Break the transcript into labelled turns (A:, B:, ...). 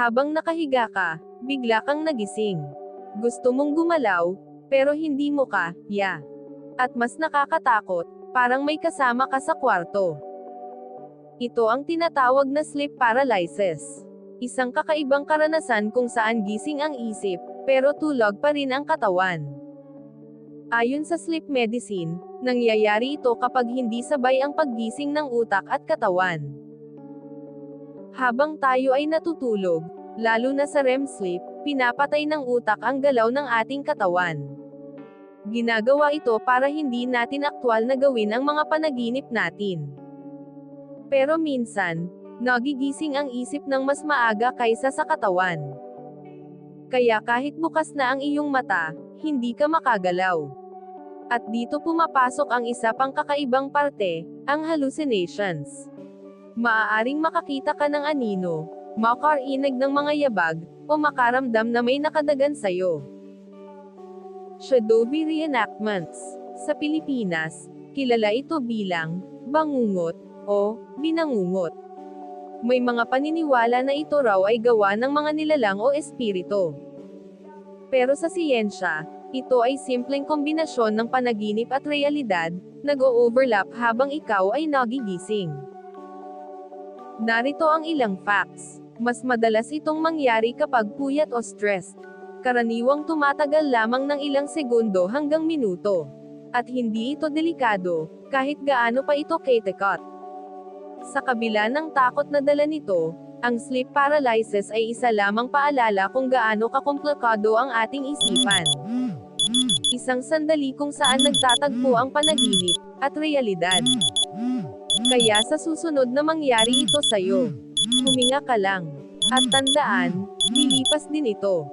A: Habang nakahiga ka, bigla kang nagising. Gusto mong gumalaw, pero hindi mo kaya. At mas nakakatakot, parang may kasama ka sa kwarto. Ito ang tinatawag na sleep paralysis. Isang kakaibang karanasan kung saan gising ang isip, pero tulog pa rin ang katawan. Ayon sa sleep medicine, nangyayari ito kapag hindi sabay ang paggising ng utak at katawan. Habang tayo ay natutulog, lalo na sa REM sleep, pinapatay ng utak ang galaw ng ating katawan. Ginagawa ito para hindi natin aktwal na gawin ang mga panaginip natin. Pero minsan, nagigising ang isip ng mas maaga kaysa sa katawan. Kaya kahit bukas na ang iyong mata, hindi ka makagalaw. At dito pumapasok ang isa pang kakaibang parte, ang hallucinations. Maaaring makakita ka ng anino, makarinig ng mga yabag, o makaramdam na may nakadagan sayo. Shadowy reenactments. Sa Pilipinas, kilala ito bilang bangungot o binangungot. May mga paniniwala na ito raw ay gawa ng mga nilalang o espiritu. Pero sa siyensya, ito ay simpleng kombinasyon ng panaginip at realidad, nag-o-overlap habang ikaw ay nagigising. Narito ang ilang facts. Mas madalas itong mangyari kapag puyat o stressed. Karaniwang tumatagal lamang ng ilang segundo hanggang minuto. At hindi ito delikado, kahit gaano pa ito katakot. Sa kabila ng takot na dala nito, ang sleep paralysis ay isa lamang paalala kung gaano kakomplikado ang ating isipan. Isang sandali kung saan nagtatagpo ang panaginip at realidad. Kaya sa susunod na mangyari ito sa'yo, huminga ka lang. At tandaan, lilipas din ito.